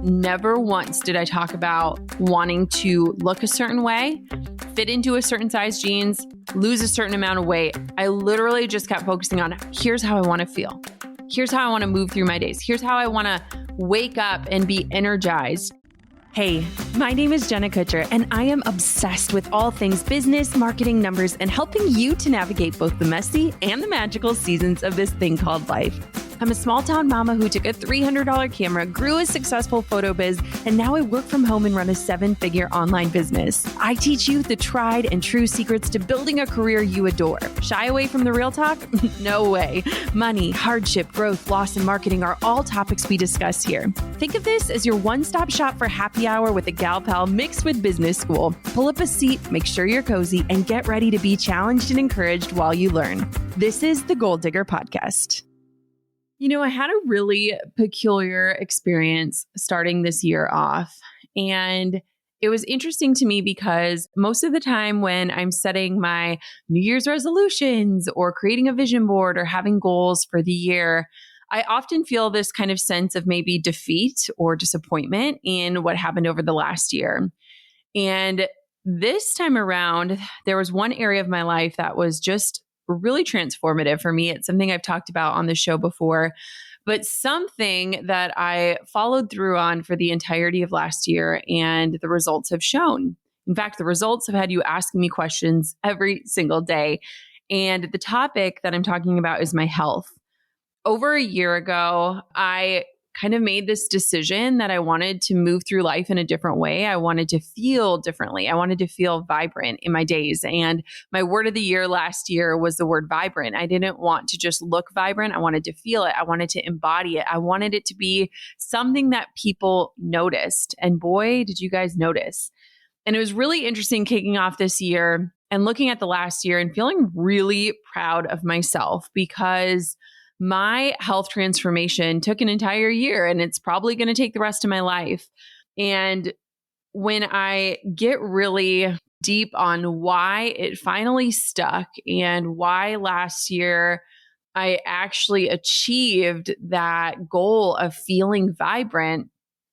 never once did I talk about wanting to look a certain way, fit into a certain size jeans, lose a certain amount of weight. I literally just kept focusing on, here's how I want to feel. Here's how I want to move through my days. Here's how I want to wake up and be energized. Hey, my name is Jenna Kutcher, and I am obsessed with all things business, marketing, numbers, and helping you to navigate both the messy and the magical seasons of this thing called life. I'm a small town mama who took a $300 camera, grew a successful photo biz, and now I work from home and run a 7-figure online business. I teach you the tried and true secrets to building a career you adore. Shy away from the real talk? No way. Money, hardship, growth, loss, and marketing are all topics we discuss here. Think of this as your one-stop shop for happy hour with a gal pal mixed with business school. Pull up a seat, make sure you're cozy, and get ready to be challenged and encouraged while you learn. This is the Goal Digger Podcast. You know, I had a really peculiar experience starting this year off, and it was interesting to me because most of the time when I'm setting my New Year's resolutions or creating a vision board or having goals for the year, I often feel this kind of sense of maybe defeat or disappointment in what happened over the last year. And this time around, there was one area of my life that was just really transformative for me. It's something I've talked about on the show before, but something that I followed through on for the entirety of last year, and the results have shown. In fact, the results have had you asking me questions every single day. And the topic that I'm talking about is my health. Over a year ago, I kind of made this decision that I wanted to move through life in a different way. I wanted to feel differently. I wanted to feel vibrant in my days. And my word of the year last year was the word vibrant. I didn't want to just look vibrant. I wanted to feel it. I wanted to embody it. I wanted it to be something that people noticed. And boy, did you guys notice. And it was really interesting kicking off this year and looking at the last year and feeling really proud of myself because my health transformation took an entire year, and it's probably going to take the rest of my life. And when I get really deep on why it finally stuck and why last year I actually achieved that goal of feeling vibrant,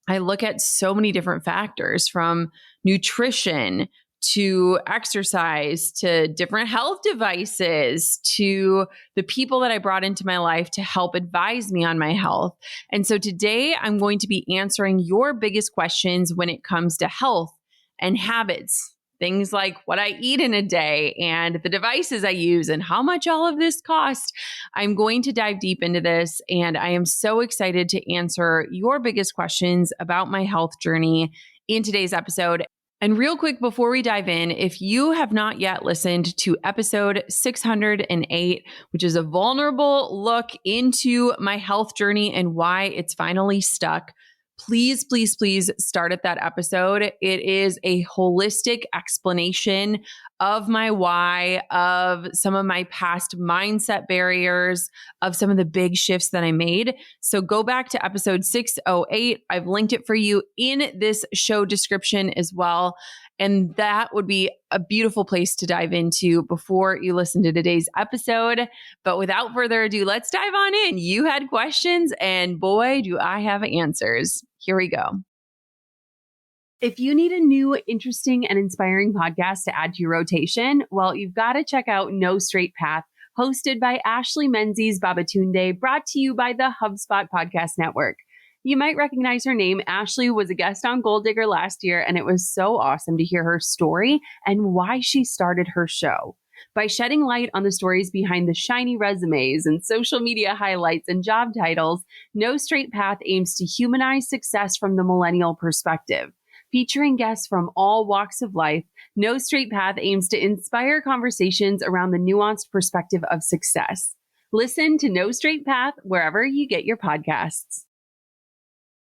I look at so many different factors, from nutrition to exercise, to different health devices, to the people that I brought into my life to help advise me on my health. And so today I'm going to be answering your biggest questions when it comes to health and habits. Things like what I eat in a day and the devices I use and how much all of this costs. I'm going to dive deep into this, and I am so excited to answer your biggest questions about my health journey in today's episode. And real quick, before we dive in, if you have not yet listened to episode 608, which is a vulnerable look into my health journey and why it's finally stuck, please, please, please start at that episode. It is a holistic explanation of my why, of some of my past mindset barriers, of some of the big shifts that I made. So go back to episode 608. I've linked it for you in this show description as well. And that would be a beautiful place to dive into before you listen to today's episode. But without further ado, let's dive on in. You had questions, and boy, do I have answers. Here we go. If you need a new, interesting, and inspiring podcast to add to your rotation, well, you've got to check out No Straight Path, hosted by Ashley Menzies Babatunde, brought to you by the HubSpot Podcast Network. You might recognize her name. Ashley was a guest on Goal Digger last year, and it was so awesome to hear her story and why she started her show. By shedding light on the stories behind the shiny resumes and social media highlights and job titles, No Straight Path aims to humanize success from the millennial perspective. Featuring guests from all walks of life, No Straight Path aims to inspire conversations around the nuanced perspective of success. Listen to No Straight Path wherever you get your podcasts.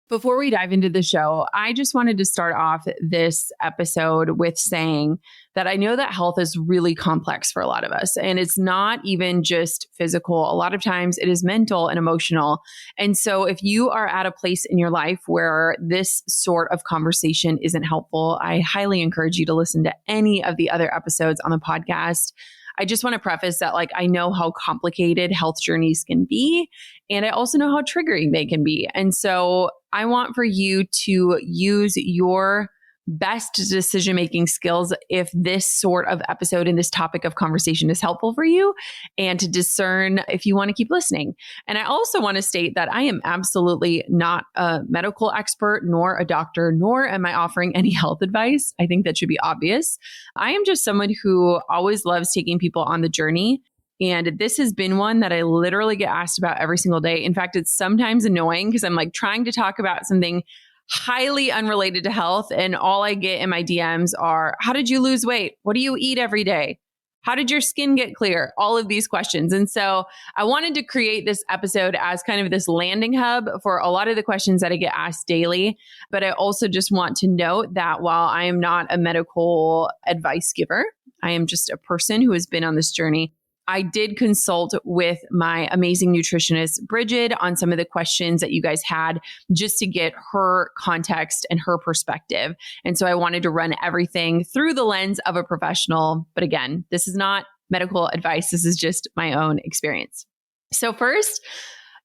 Before we dive into the show, I just wanted to start off this episode with saying that I know that health is really complex for a lot of us, and it's not even just physical. A lot of times it is mental and emotional. And so if you are at a place in your life where this sort of conversation isn't helpful, I highly encourage you to listen to any of the other episodes on the podcast. I just want to preface that, I know how complicated health journeys can be, and I also know how triggering they can be. And so I want for you to use your best decision-making skills if this sort of episode and this topic of conversation is helpful for you, and to discern if you want to keep listening. And I also want to state that I am absolutely not a medical expert, nor a doctor, nor am I offering any health advice. I think that should be obvious. I am just someone who always loves taking people on the journey. And this has been one that I literally get asked about every single day. In fact, it's sometimes annoying because I'm like trying to talk about something highly unrelated to health, and all I get in my DMs are, how did you lose weight? What do you eat every day? How did your skin get clear? All of these questions. And so I wanted to create this episode as kind of this landing hub for a lot of the questions that I get asked daily. But I also just want to note that while I am not a medical advice giver, I am just a person who has been on this journey. I did consult with my amazing nutritionist, Bridget, on some of the questions that you guys had, just to get her context and her perspective. And so I wanted to run everything through the lens of a professional. But again, this is not medical advice. This is just my own experience. So first,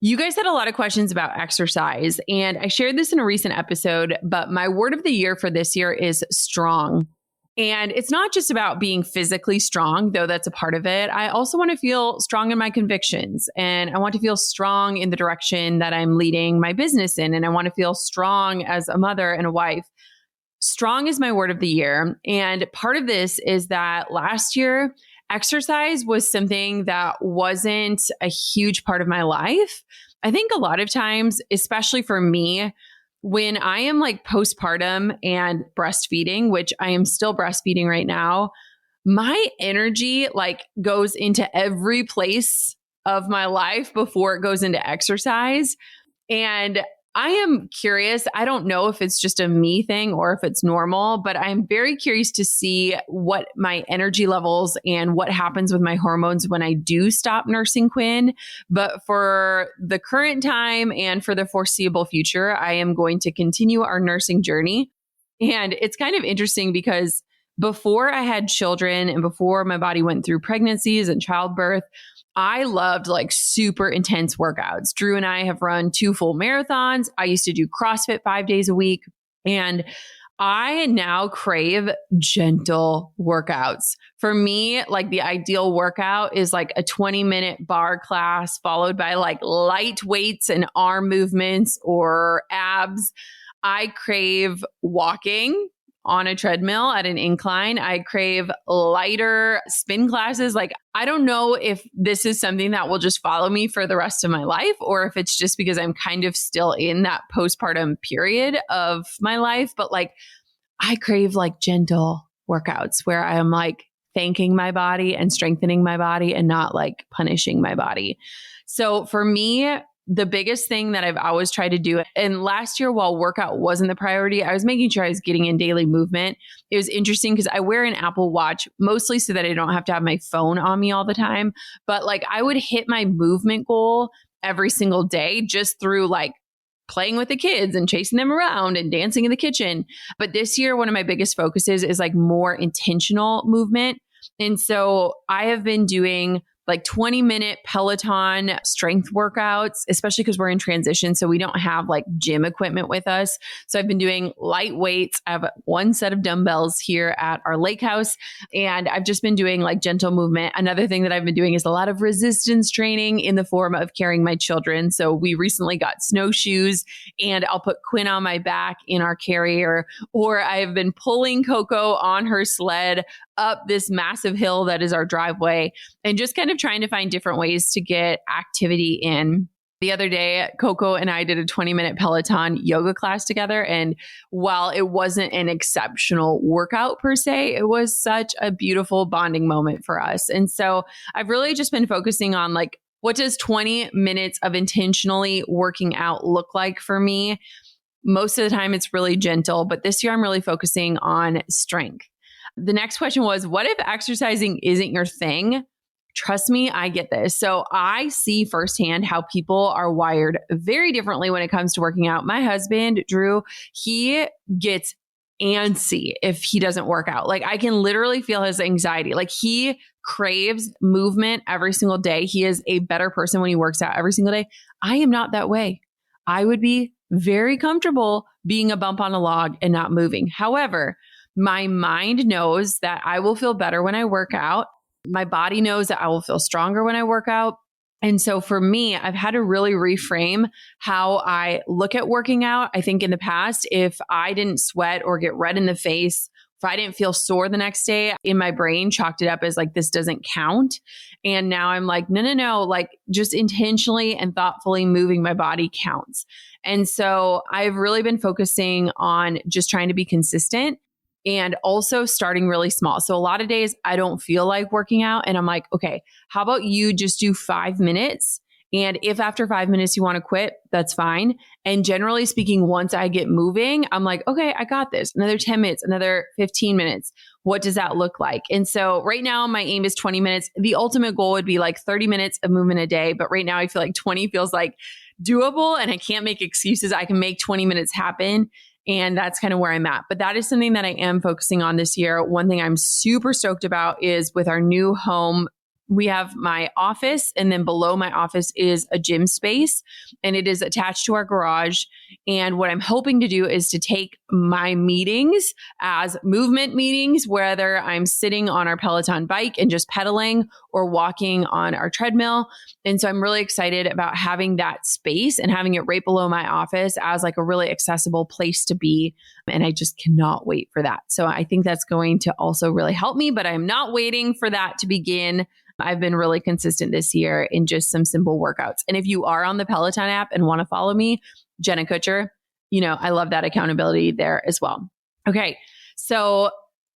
you guys had a lot of questions about exercise, and I shared this in a recent episode, but my word of the year for this year is strong. And it's not just about being physically strong, though that's a part of it. I also want to feel strong in my convictions, and I want to feel strong in the direction that I'm leading my business in. And I want to feel strong as a mother and a wife. Strong is my word of the year. And part of this is that last year, exercise was something that wasn't a huge part of my life. I think a lot of times, especially for me, when I am like postpartum and breastfeeding, which I am still breastfeeding right now, my energy like goes into every place of my life before it goes into exercise. And I am curious. I don't know if it's just a me thing or if it's normal, but I'm very curious to see what my energy levels and what happens with my hormones when I do stop nursing Quinn. But for the current time and for the foreseeable future, I am going to continue our nursing journey. And it's kind of interesting because before I had children and before my body went through pregnancies and childbirth, I loved like super intense workouts. Drew and I have run 2 full marathons. I used to do CrossFit 5 days a week. And I now crave gentle workouts. For me, like the ideal workout is like a 20-minute bar class followed by like light weights and arm movements or abs. I crave walking on a treadmill at an incline. I crave lighter spin classes. Like, I don't know if this is something that will just follow me for the rest of my life, or if it's just because I'm kind of still in that postpartum period of my life. But like, I crave like gentle workouts where I am like thanking my body and strengthening my body and not like punishing my body. So for me, the biggest thing that I've always tried to do, and last year while workout wasn't the priority, I was making sure I was getting in daily movement. It was interesting because I wear an Apple Watch mostly so that I don't have to have my phone on me all the time. But like I would hit my movement goal every single day just through like playing with the kids and chasing them around and dancing in the kitchen. But this year, one of my biggest focuses is like more intentional movement. And so I have been doing like 20-minute Peloton strength workouts, especially because we're in transition. So we don't have like gym equipment with us. So I've been doing light weights. I have 1 set of dumbbells here at our lake house. And I've just been doing like gentle movement. Another thing that I've been doing is a lot of resistance training in the form of carrying my children. So we recently got snowshoes and I'll put Quinn on my back in our carrier, or I've been pulling Coco on her sled up this massive hill that is our driveway, and just kind of trying to find different ways to get activity in. The other day, Coco and I did a 20-minute Peloton yoga class together. And while it wasn't an exceptional workout per se, it was such a beautiful bonding moment for us. And so I've really just been focusing on like, what does 20 minutes of intentionally working out look like for me? Most of the time it's really gentle, but this year I'm really focusing on strength. The next question was, what if exercising isn't your thing? Trust me, I get this. So I see firsthand how people are wired very differently when it comes to working out. My husband, Drew, he gets antsy if he doesn't work out. Like I can literally feel his anxiety. Like he craves movement every single day. He is a better person when he works out every single day. I am not that way. I would be very comfortable being a bump on a log and not moving. However, my mind knows that I will feel better when I work out. My body knows that I will feel stronger when I work out. And so for me, I've had to really reframe how I look at working out. I think in the past, if I didn't sweat or get red in the face, if I didn't feel sore the next day, in my brain chalked it up as like, this doesn't count. And now I'm like, no, like just intentionally and thoughtfully moving my body counts. And so I've really been focusing on just trying to be consistent and also starting really small. So a lot of days I don't feel like working out and I'm like, okay, how about you just do 5 minutes? And if after 5 minutes you want to quit, that's fine. And generally speaking, once I get moving, I'm like, okay, I got this. Another 10 minutes, another 15 minutes. What does that look like? And so right now my aim is 20 minutes. The ultimate goal would be like 30 minutes of movement a day. But right now I feel like 20 feels like doable and I can't make excuses. I can make 20 minutes happen. And that's kind of where I'm at. But that is something that I am focusing on this year. One thing I'm super stoked about is with our new home, we have my office, and then below my office is a gym space, and it is attached to our garage. And what I'm hoping to do is to take my meetings as movement meetings, whether I'm sitting on our Peloton bike and just pedaling or walking on our treadmill. And so I'm really excited about having that space and having it right below my office as like a really accessible place to be. And I just cannot wait for that. So I think that's going to also really help me, but I'm not waiting for that to begin. I've been really consistent this year in just some simple workouts. And if you are on the Peloton app and want to follow me, Jenna Kutcher, I love that accountability there as well. Okay. So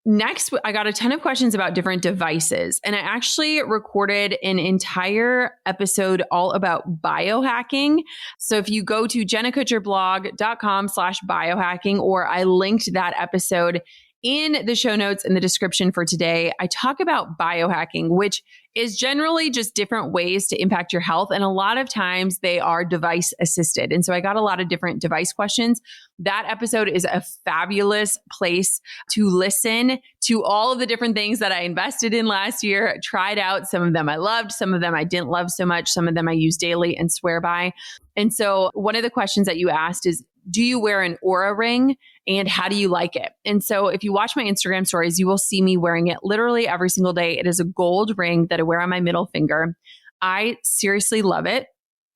next, I got a ton of questions about different devices. And I actually recorded an entire episode all about biohacking. So if you go to jennakutcherblog.com/biohacking, or I linked that episode in the show notes in the description for today, I talk about biohacking, which is generally just different ways to impact your health. And a lot of times they are device assisted. And so I got a lot of different device questions. That episode is a fabulous place to listen to all of the different things that I invested in last year, tried out. Some of them I loved, some of them I didn't love so much, some of them I use daily and swear by. And so one of the questions that you asked is, do you wear an Oura Ring and how do you like it? And so if you watch my Instagram stories, you will see me wearing it literally every single day. It is a gold ring that I wear on my middle finger. I seriously love it.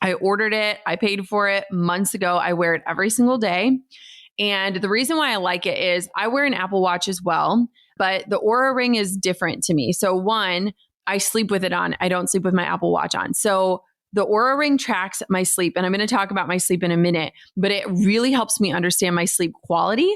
I ordered it. I paid for it months ago. I wear it every single day. And the reason why I like it is I wear an Apple Watch as well, but the Oura Ring is different to me. So one, I sleep with it on. I don't sleep with my Apple Watch on. So the Oura Ring tracks my sleep, and I'm going to talk about my sleep in a minute, but it really helps me understand my sleep quality.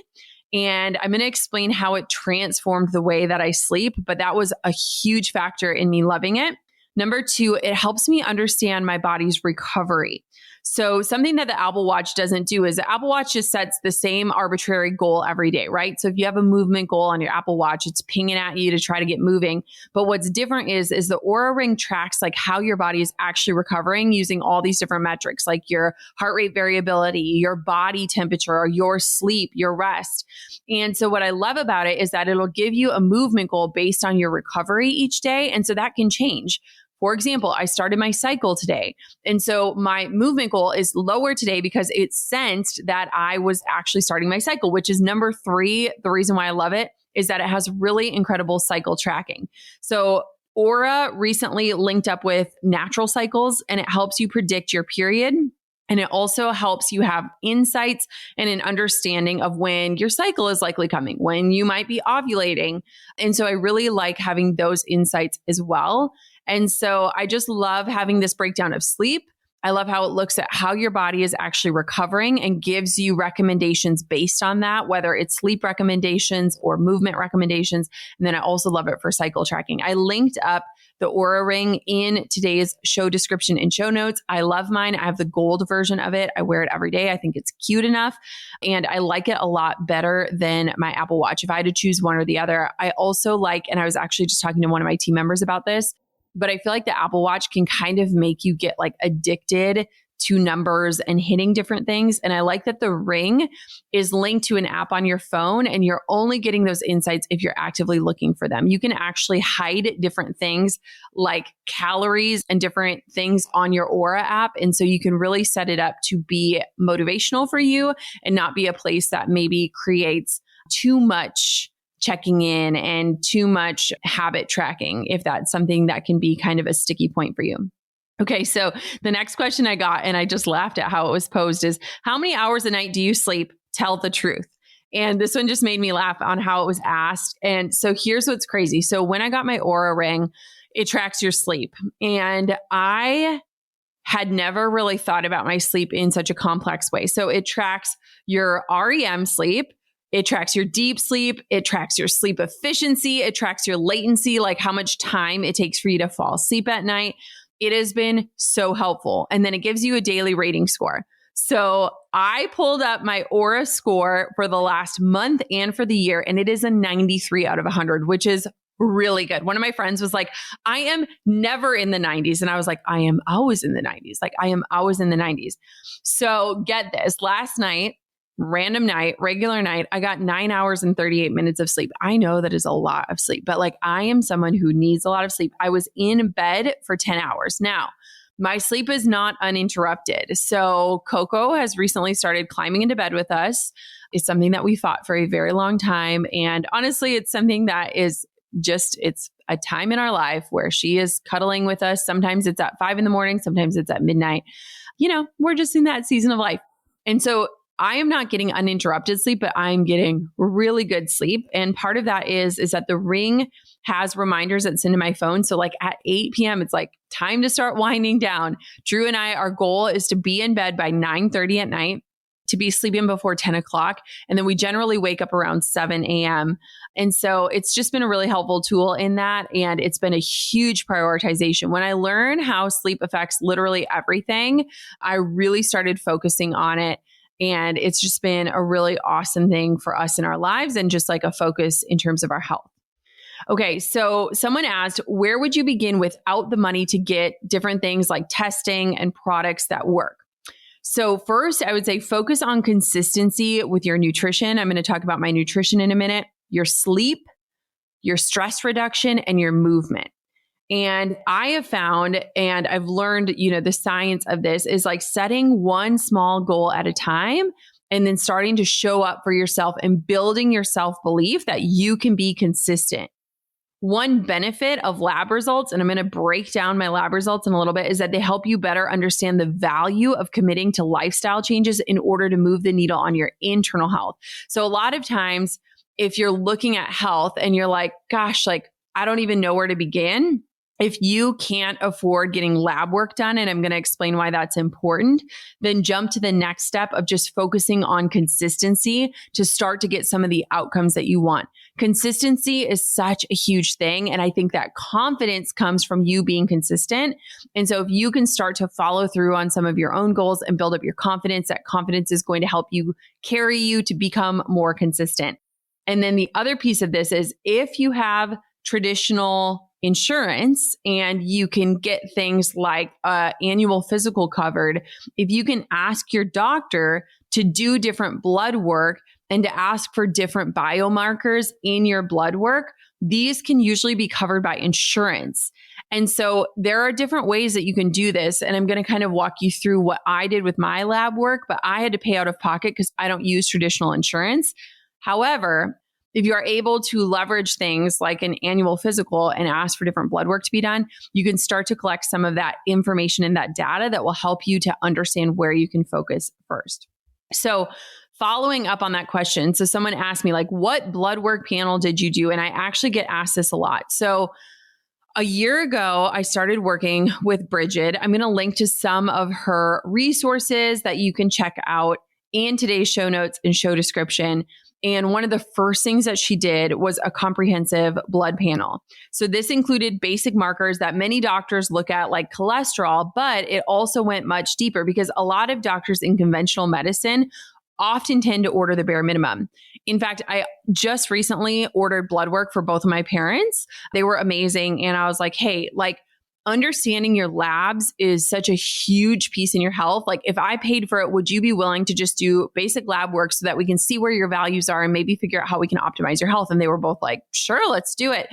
And I'm going to explain how it transformed the way that I sleep, but that was a huge factor in me loving it. Number two, it helps me understand my body's recovery. So something that the Apple Watch doesn't do is the Apple Watch just sets the same arbitrary goal every day, right? So if you have a movement goal on your Apple Watch, it's pinging at you to try to get moving. But what's different is the Oura Ring tracks like how your body is actually recovering using all these different metrics, like your heart rate variability, your body temperature, your sleep, your rest. And so what I love about it is that it'll give you a movement goal based on your recovery each day. And so that can change. For example, I started my cycle today. And so my movement goal is lower today because it sensed that I was actually starting my cycle, which is number 3. The reason why I love it is that it has really incredible cycle tracking. So Oura recently linked up with Natural Cycles, and it helps you predict your period. And it also helps you have insights and an understanding of when your cycle is likely coming, when you might be ovulating. And so I really like having those insights as well. And so I just love having this breakdown of sleep. I love how it looks at how your body is actually recovering and gives you recommendations based on that, whether it's sleep recommendations or movement recommendations. And then I also love it for cycle tracking. I linked up the Oura Ring in today's show description and show notes. I love mine. I have the gold version of it. I wear it every day. I think it's cute enough. And I like it a lot better than my Apple Watch. If I had to choose one or the other, I also like, and I was actually just talking to one of my team members about this, but I feel like the Apple Watch can kind of make you get like addicted to numbers and hitting different things. And I like that the ring is linked to an app on your phone, and you're only getting those insights if you're actively looking for them. You can actually hide different things like calories and different things on your Oura app. And so you can really set it up to be motivational for you and not be a place that maybe creates too much checking in and too much habit tracking, if that's something that can be kind of a sticky point for you. Okay, so the next question I got, and I just laughed at how it was posed, is how many hours a night do you sleep? Tell the truth. And this one just made me laugh on how it was asked. And so here's what's crazy. So when I got my Oura Ring, it tracks your sleep. And I had never really thought about my sleep in such a complex way. So it tracks your REM sleep. It tracks your deep sleep. It tracks your sleep efficiency. It tracks your latency, like how much time it takes for you to fall asleep at night. It has been so helpful. And then it gives you a daily rating score. So I pulled up my Oura score for the last month and for the year, and it is a 93 out of 100, which is really good. One of my friends was like, I am never in the 90s. And I was like, I am always in the 90s. Like I am always in the 90s. So get this, last night, random night, regular night, I got 9 hours and 38 minutes of sleep. I know that is a lot of sleep, but like I am someone who needs a lot of sleep. I was in bed for 10 hours. Now, my sleep is not uninterrupted. So Coco has recently started climbing into bed with us. It's something that we fought for a very long time. And honestly, it's something that is just, it's a time in our life where she is cuddling with us. Sometimes it's at 5 a.m, sometimes it's at midnight. You know, we're just in that season of life. And so I am not getting uninterrupted sleep, but I'm getting really good sleep. And part of that is that the ring has reminders that send to my phone. So like at 8 p.m., it's like time to start winding down. Drew and I, our goal is to be in bed by 9:30 at night, to be sleeping before 10 o'clock. And then we generally wake up around 7 a.m. And so it's just been a really helpful tool in that. And it's been a huge prioritization. When I learned how sleep affects literally everything, I really started focusing on it. And it's just been a really awesome thing for us in our lives and just like a focus in terms of our health. Okay, so someone asked, where would you begin without the money to get different things like testing and products that work? So first, I would say focus on consistency with your nutrition. I'm going to talk about my nutrition in a minute, your sleep, your stress reduction, and your movement. And I have found, and I've learned, the science of this is like setting one small goal at a time and then starting to show up for yourself and building your self-belief that you can be consistent. One benefit of lab results, and I'm going to break down my lab results in a little bit, is that they help you better understand the value of committing to lifestyle changes in order to move the needle on your internal health. So a lot of times, if you're looking at health and you're like, gosh, like, I don't even know where to begin. If you can't afford getting lab work done, and I'm going to explain why that's important, then jump to the next step of just focusing on consistency to start to get some of the outcomes that you want. Consistency is such a huge thing. And I think that confidence comes from you being consistent. And so if you can start to follow through on some of your own goals and build up your confidence, that confidence is going to help you carry you to become more consistent. And then the other piece of this is if you have traditional insurance and you can get things like annual physical covered, if you can ask your doctor to do different blood work and to ask for different biomarkers in your blood work, these can usually be covered by insurance. And so there are different ways that you can do this. And I'm going to kind of walk you through what I did with my lab work, but I had to pay out of pocket because I don't use traditional insurance. However, if you are able to leverage things like an annual physical and ask for different blood work to be done, you can start to collect some of that information and that data that will help you to understand where you can focus first. So following up on that question, so someone asked me like, what blood work panel did you do? And I actually get asked this a lot. So a year ago, I started working with Bridget. I'm going to link to some of her resources that you can check out in today's show notes and show description. And one of the first things that she did was a comprehensive blood panel. So this included basic markers that many doctors look at like cholesterol, but it also went much deeper because a lot of doctors in conventional medicine often tend to order the bare minimum. In fact, I just recently ordered blood work for both of my parents. They were amazing. And I was like, hey, like, understanding your labs is such a huge piece in your health. Like if I paid for it, would you be willing to just do basic lab work so that we can see where your values are and maybe figure out how we can optimize your health? And they were both like, sure, let's do it.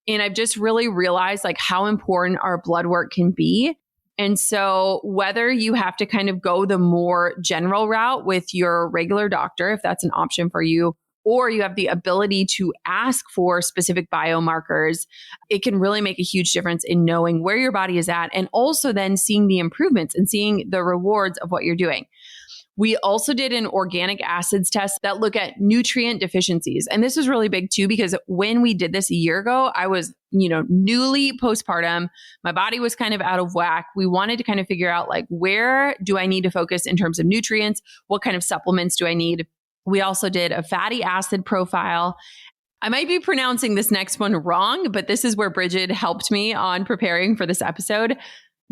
And I've just really realized like how important our blood work can be. And so whether you have to kind of go the more general route with your regular doctor, if that's an option for you, or you have the ability to ask for specific biomarkers, it can really make a huge difference in knowing where your body is at and also then seeing the improvements and seeing the rewards of what you're doing. We also did an organic acids test that look at nutrient deficiencies. And this was really big too, because when we did this a year ago, I was, newly postpartum. My body was kind of out of whack. We wanted to kind of figure out like, where do I need to focus in terms of nutrients? What kind of supplements do I need? We also did a fatty acid profile. I might be pronouncing this next one wrong, but this is where Bridget helped me on preparing for this episode.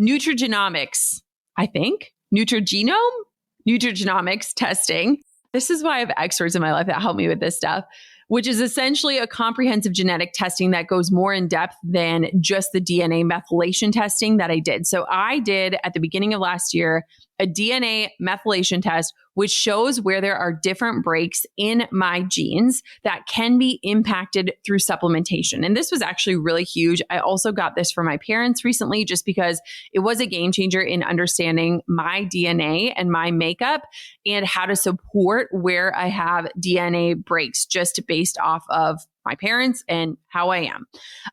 Nutrigenomics, I think. Nutrigenomics testing. This is why I have experts in my life that help me with this stuff, which is essentially a comprehensive genetic testing that goes more in depth than just the DNA methylation testing that I did. So I did at the beginning of last year a DNA methylation test, which shows where there are different breaks in my genes that can be impacted through supplementation. And this was actually really huge. I also got this from my parents recently just because it was a game changer in understanding my DNA and my makeup and how to support where I have DNA breaks just based off of my parents and how I am.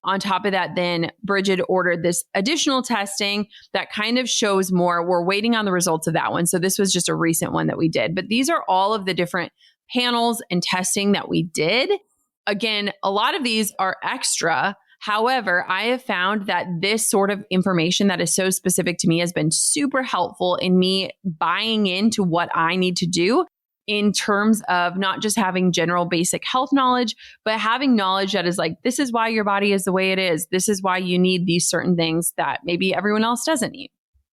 On top of that, then Bridget ordered this additional testing that kind of shows more. We're waiting on the results of that one. So this was just a recent one that we did. But these are all of the different panels and testing that we did. Again, a lot of these are extra. However, I have found that this sort of information that is so specific to me has been super helpful in me buying into what I need to do in terms of not just having general basic health knowledge, but having knowledge that is like, this is why your body is the way it is. This is why you need these certain things that maybe everyone else doesn't need.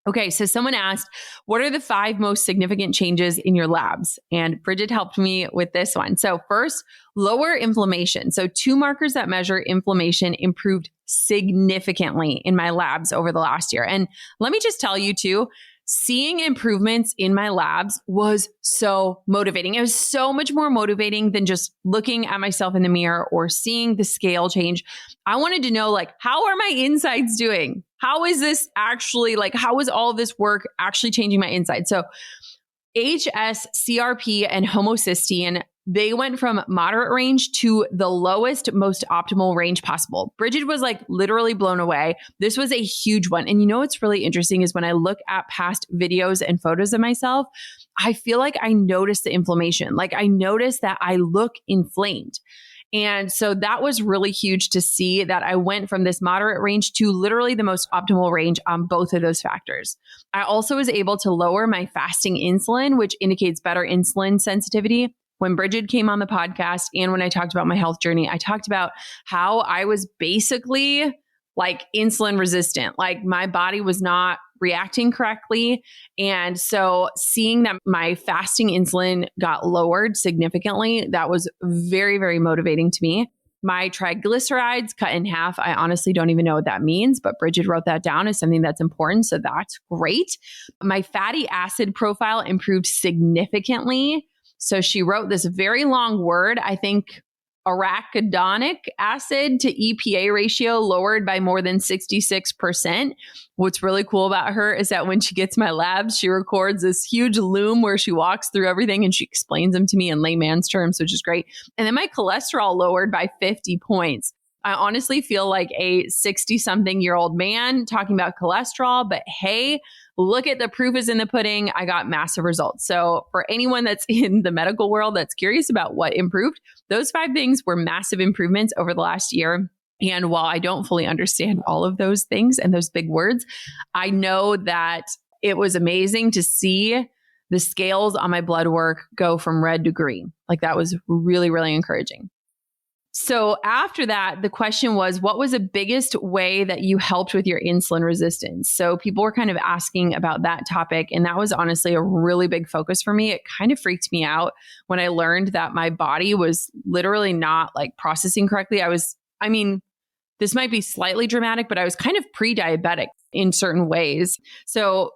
Okay, so someone asked, what are the 5 most significant changes in your labs? And Bridget helped me with this one. So first, lower inflammation. So 2 markers that measure inflammation improved significantly in my labs over the last year. And let me just tell you too, seeing improvements in my labs was so motivating. It was so much more motivating than just looking at myself in the mirror or seeing the scale change. I wanted to know, like, how are my insides doing? How is this actually, like, how is all of this work actually changing my insides? So HS, CRP, and homocysteine, they went from moderate range to the lowest, most optimal range possible. Bridget was like literally blown away. This was a huge one. And you know what's really interesting is when I look at past videos and photos of myself, I feel like I notice the inflammation. Like I notice that I look inflamed. And so that was really huge to see that I went from this moderate range to literally the most optimal range on both of those factors. I also was able to lower my fasting insulin, which indicates better insulin sensitivity. When Bridget came on the podcast and when I talked about my health journey, I talked about how I was basically like insulin resistant, like my body was not reacting correctly. And so seeing that my fasting insulin got lowered significantly, that was very, very motivating to me. My triglycerides cut in half. I honestly don't even know what that means, but Bridget wrote that down as something that's important. So that's great. My fatty acid profile improved significantly. So she wrote this very long word, I think arachidonic acid to EPA ratio lowered by more than 66%. What's really cool about her is that when she gets my labs, she records this huge loom where she walks through everything and she explains them to me in layman's terms, which is great. And then my cholesterol lowered by 50 points. I honestly feel like a 60-something-year-old man talking about cholesterol, but hey, look at the proof is in the pudding. I got massive results. So for anyone that's in the medical world that's curious about what improved, those 5 things were massive improvements over the last year. And while I don't fully understand all of those things and those big words, I know that it was amazing to see the scales on my blood work go from red to green. Like that was really, really encouraging. So after that, the question was, what was the biggest way that you helped with your insulin resistance? So people were kind of asking about that topic. And that was honestly a really big focus for me. It kind of freaked me out when I learned that my body was literally not like processing correctly. this might be slightly dramatic, but I was kind of pre-diabetic in certain ways. So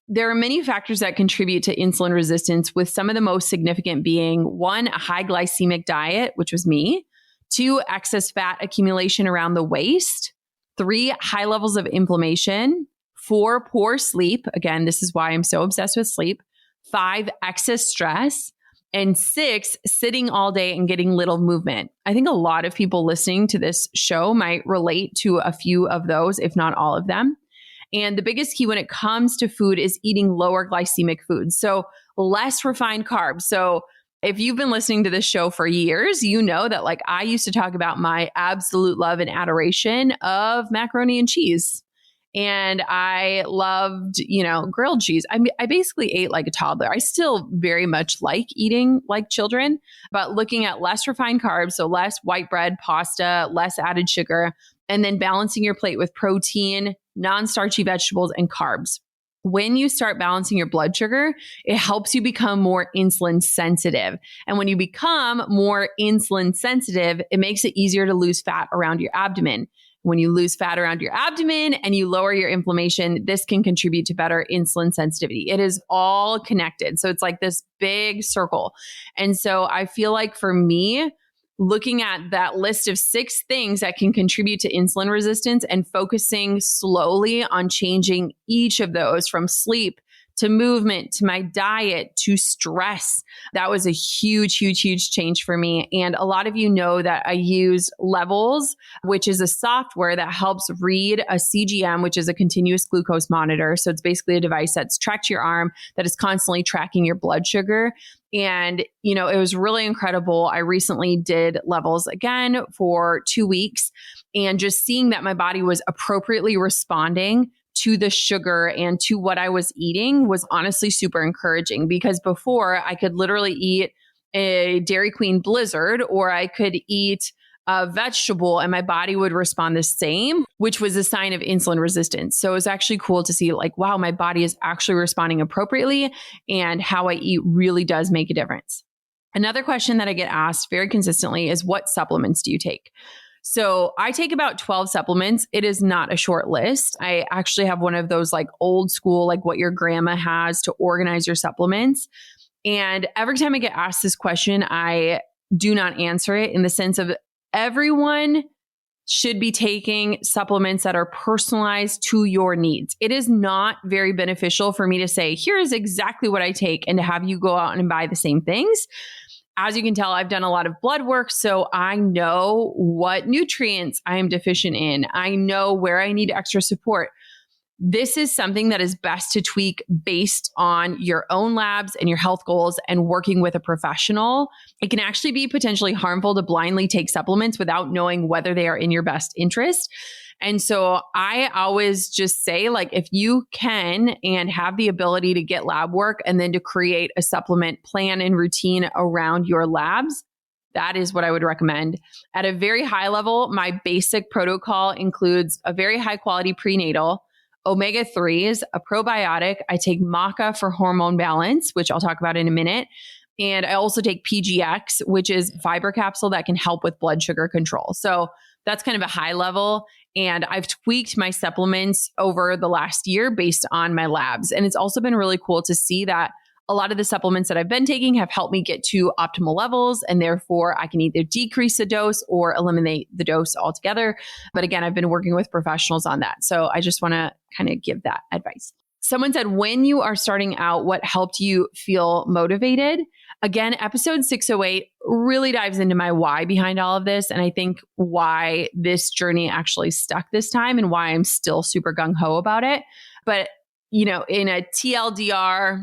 there are many factors that contribute to insulin resistance, with some of the most significant being 1, a high glycemic diet, which was me; 2, excess fat accumulation around the waist; 3, high levels of inflammation; 4, poor sleep. Again, this is why I'm so obsessed with sleep; 5, excess stress; and 6, sitting all day and getting little movement. I think a lot of people listening to this show might relate to a few of those, if not all of them. And the biggest key when it comes to food is eating lower glycemic foods. So less refined carbs. So if you've been listening to this show for years, you know that like I used to talk about my absolute love and adoration of macaroni and cheese. And I loved, grilled cheese. I basically ate like a toddler. I still very much like eating like children, but looking at less refined carbs, so less white bread, pasta, less added sugar, and then balancing your plate with protein, non-starchy vegetables, and carbs. When you start balancing your blood sugar, it helps you become more insulin sensitive. And when you become more insulin sensitive, it makes it easier to lose fat around your abdomen. When you lose fat around your abdomen and you lower your inflammation, this can contribute to better insulin sensitivity. It is all connected. So it's like this big circle. And so I feel like for me, looking at that list of 6 things that can contribute to insulin resistance and focusing slowly on changing each of those, from sleep to movement, to my diet, to stress. That was a huge, huge, huge change for me. And a lot of you know that I use Levels, which is a software that helps read a CGM, which is a continuous glucose monitor. So it's basically a device that's tracked to your arm that is constantly tracking your blood sugar. And, it was really incredible. I recently did Levels again for 2 weeks, and just seeing that my body was appropriately responding to the sugar and to what I was eating was honestly super encouraging, because before I could literally eat a Dairy Queen Blizzard, or I could eat a vegetable and my body would respond the same, which was a sign of insulin resistance. So it was actually cool to see like, wow, my body is actually responding appropriately, and how I eat really does make a difference. Another question that I get asked very consistently is, what supplements do you take? So I take about 12 supplements. It is not a short list. I actually have one of those like old school, like what your grandma has to organize your supplements. And every time I get asked this question, I do not answer it, in the sense of everyone should be taking supplements that are personalized to your needs. It is not very beneficial for me to say, here is exactly what I take, and to have you go out and buy the same things. As you can tell, I've done a lot of blood work, so I know what nutrients I am deficient in. I know where I need extra support. This is something that is best to tweak based on your own labs and your health goals, and working with a professional. It can actually be potentially harmful to blindly take supplements without knowing whether they are in your best interest. And so I always just say, like, if you can and have the ability to get lab work and then to create a supplement plan and routine around your labs, that is what I would recommend. At a very high level, my basic protocol includes a very high quality prenatal, omega-3s, a probiotic. I take maca for hormone balance, which I'll talk about in a minute. And I also take PGX, which is fiber capsule that can help with blood sugar control. So that's kind of a high level. And I've tweaked my supplements over the last year based on my labs. And it's also been really cool to see that a lot of the supplements that I've been taking have helped me get to optimal levels, and therefore I can either decrease the dose or eliminate the dose altogether. But again, I've been working with professionals on that. So I just want to kind of give that advice. Someone said, when you are starting out, what helped you feel motivated? Again, episode 608 really dives into my why behind all of this. And I think why this journey actually stuck this time, and why I'm still super gung-ho about it. But, in a TLDR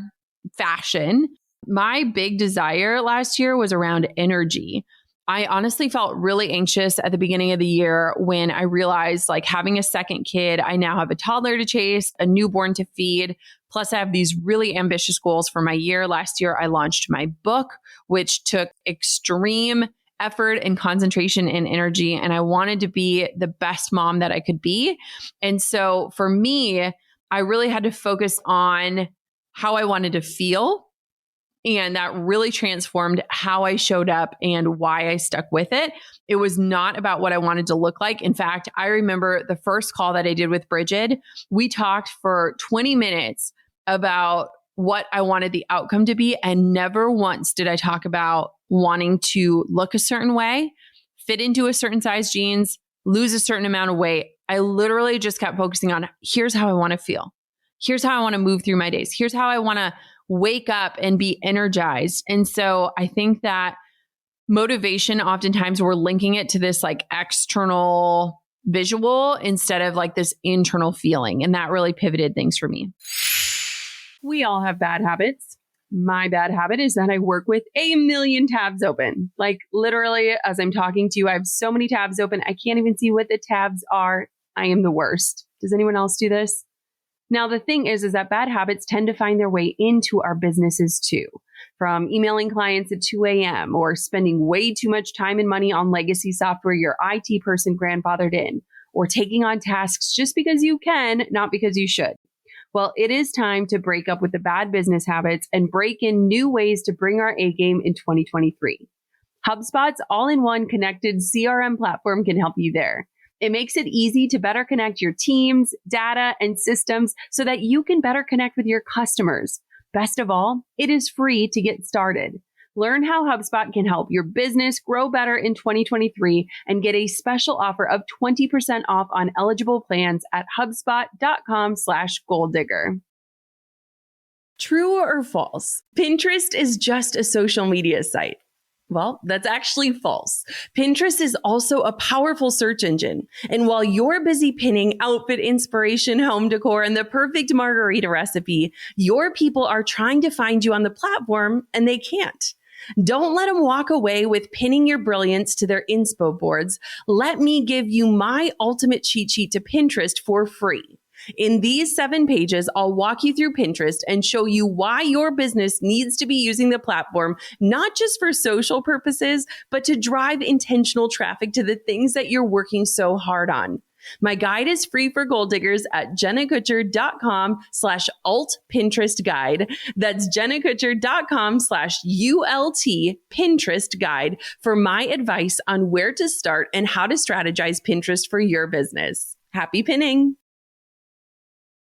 fashion, my big desire last year was around energy. I honestly felt really anxious at the beginning of the year when I realized, like, having a second kid, I now have a toddler to chase, a newborn to feed. Plus, I have these really ambitious goals for my year. Last year, I launched my book, which took extreme effort and concentration and energy. And I wanted to be the best mom that I could be. And so for me, I really had to focus on how I wanted to feel And that really transformed how I showed up and why I stuck with it. It was not about what I wanted to look like. In fact, I remember the first call that I did with Bridget, we talked for 20 minutes about what I wanted the outcome to be. And never once did I talk about wanting to look a certain way, fit into a certain size jeans, lose a certain amount of weight. I literally just kept focusing on here's how I want to feel. Here's how I want to move through my days. Here's how I want to wake up and be energized. And so I think that motivation, oftentimes we're linking it to this like external visual instead of like this internal feeling. And that really pivoted things for me. We all have bad habits. My bad habit is that I work with a million tabs open. Like literally, as I'm talking to you, I have so many tabs open. I can't even see what the tabs are. I am the worst. Does anyone else do this? Now, the thing is that bad habits tend to find their way into our businesses too. From emailing clients at 2 a.m. or spending way too much time and money on legacy software your IT person grandfathered in, or taking on tasks just because you can, not because you should. Well, it is time to break up with the bad business habits and break in new ways to bring our A game in 2023. HubSpot's all-in-one connected CRM platform can help you there. It makes it easy to better connect your teams, data, and systems so that you can better connect with your customers. Best of all, it is free to get started. Learn how HubSpot can help your business grow better in 2023 and get a special offer of 20% off on eligible plans at HubSpot.com/goaldigger. True or false? Pinterest is just a social media site. Well, that's actually false. Pinterest is also a powerful search engine. And while you're busy pinning outfit inspiration, home decor, and the perfect margarita recipe, your people are trying to find you on the platform and they can't. Don't let them walk away with pinning your brilliance to their inspo boards. Let me give you my ultimate cheat sheet to Pinterest for free. In these 7 pages, I'll walk you through Pinterest and show you why your business needs to be using the platform, not just for social purposes, but to drive intentional traffic to the things that you're working so hard on. My guide is free for goal diggers at jennakutcher.com/alt Pinterest guide. That's jennakutcher.com/ULT Pinterest guide for my advice on where to start and how to strategize Pinterest for your business. Happy pinning.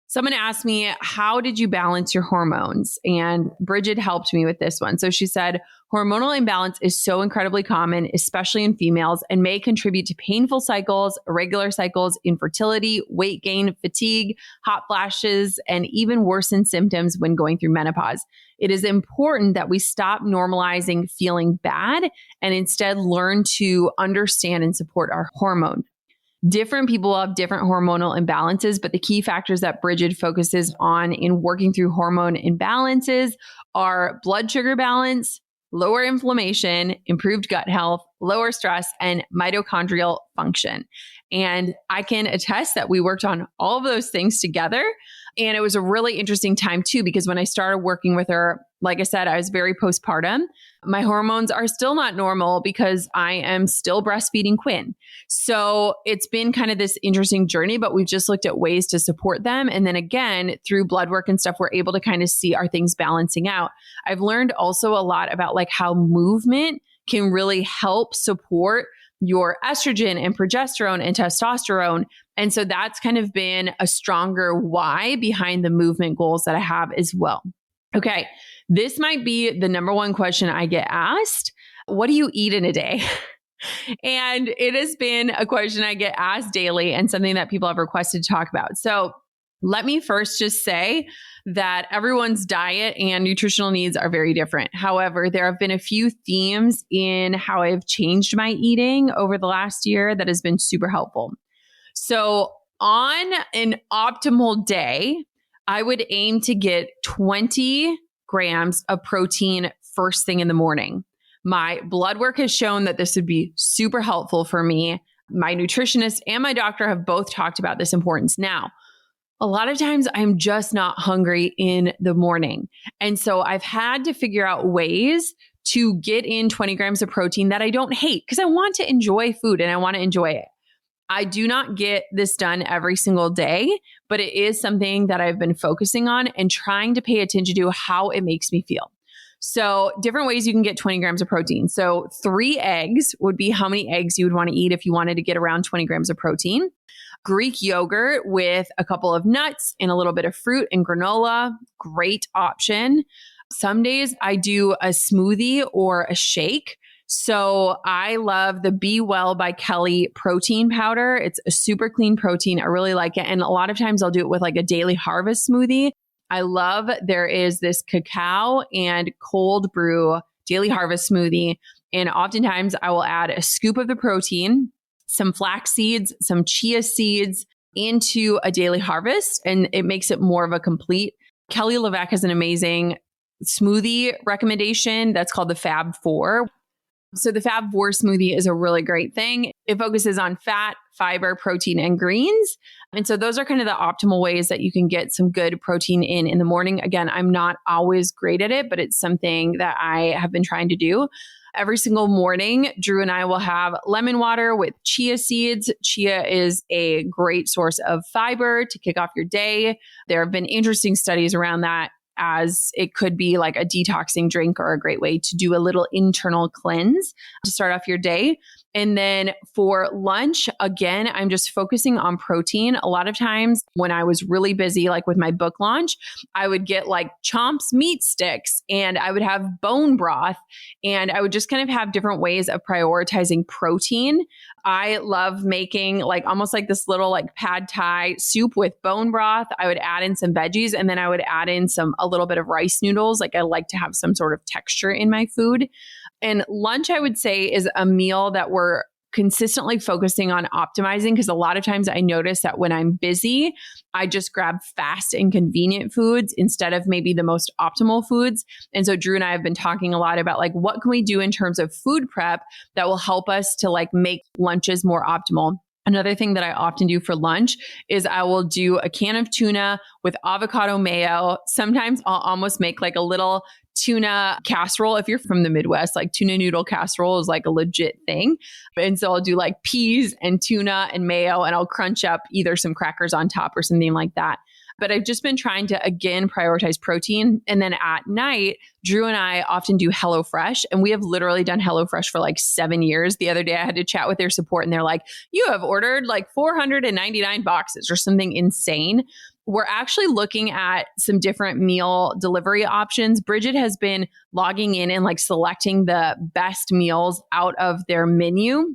Someone asked me, how did you balance your hormones? And Bridget helped me with this one. So she said, hormonal imbalance is so incredibly common, especially in females, and may contribute to painful cycles, irregular cycles, infertility, weight gain, fatigue, hot flashes, and even worsened symptoms when going through menopause. It is important that we stop normalizing feeling bad and instead learn to understand and support our hormone. Different people have different hormonal imbalances, but the key factors that Bridget focuses on in working through hormone imbalances are blood sugar balance, lower inflammation, improved gut health, lower stress, and mitochondrial function. And I can attest that we worked on all of those things together. And it was a really interesting time too, because when I started working with her, like I said, I was very postpartum. My hormones are still not normal because I am still breastfeeding Quinn. So it's been kind of this interesting journey, but we've just looked at ways to support them. And then again, through blood work and stuff, we're able to kind of see are things balancing out. I've learned also a lot about like how movement can really help support your estrogen and progesterone and testosterone. And so that's kind of been a stronger why behind the movement goals that I have as well. Okay, this might be the number one question I get asked. What do you eat in a day? And it has been a question I get asked daily and something that people have requested to talk about. So let me first just say that everyone's diet and nutritional needs are very different. However, there have been a few themes in how I've changed my eating over the last year that has been super helpful. So on an optimal day, I would aim to get 20 grams of protein first thing in the morning. My blood work has shown that this would be super helpful for me. My nutritionist and my doctor have both talked about this importance. Now, a lot of times I'm just not hungry in the morning. And so I've had to figure out ways to get in 20 grams of protein that I don't hate because I want to enjoy food and I want to enjoy it. I do not get this done every single day, but it is something that I've been focusing on and trying to pay attention to how it makes me feel. So different ways you can get 20 grams of protein. So 3 eggs would be how many eggs you would want to eat if you wanted to get around 20 grams of protein. Greek yogurt with a couple of nuts and a little bit of fruit and granola, great option. Some days I do a smoothie or a shake. So I love the Be Well by Kelly protein powder. It's a super clean protein. I really like it. And a lot of times I'll do it with like a Daily Harvest smoothie. I love there is this cacao and cold brew Daily Harvest smoothie. And oftentimes I will add a scoop of the protein, some flax seeds, some chia seeds into a Daily Harvest, and it makes it more of a complete. Kelly LeVeque has an amazing smoothie recommendation that's called the Fab Four. So the Fab Four smoothie is a really great thing. It focuses on fat, fiber, protein, and greens. And so those are kind of the optimal ways that you can get some good protein in the morning. Again, I'm not always great at it, but it's something that I have been trying to do. Every single morning, Drew and I will have lemon water with chia seeds. Chia is a great source of fiber to kick off your day. There have been interesting studies around that, as it could be like a detoxing drink or a great way to do a little internal cleanse to start off your day. And then for lunch, again, I'm just focusing on protein. A lot of times when I was really busy, like with my book launch, I would get like Chomps meat sticks and I would have bone broth, and I would just kind of have different ways of prioritizing protein. I love making like almost like this little like pad thai soup with bone broth. I would add in some veggies, and then I would add in a little bit of rice noodles. Like I like to have some sort of texture in my food. And lunch, I would say, is a meal that we're consistently focusing on optimizing, because a lot of times I notice that when I'm busy, I just grab fast and convenient foods instead of maybe the most optimal foods. And so Drew and I have been talking a lot about like, what can we do in terms of food prep that will help us to like make lunches more optimal. Another thing that I often do for lunch is I will do a can of tuna with avocado mayo. Sometimes I'll almost make like a little tuna casserole. If you're from the Midwest, like tuna noodle casserole is like a legit thing. And so I'll do like peas and tuna and mayo, and I'll crunch up either some crackers on top or something like that. But I've just been trying to, again, prioritize protein. And then at night, Drew and I often do HelloFresh, and we have literally done HelloFresh for like 7 years. The other day I had to chat with their support, and they're like, you have ordered like 499 boxes or something insane. We're actually looking at some different meal delivery options. Bridget has been logging in and like selecting the best meals out of their menu.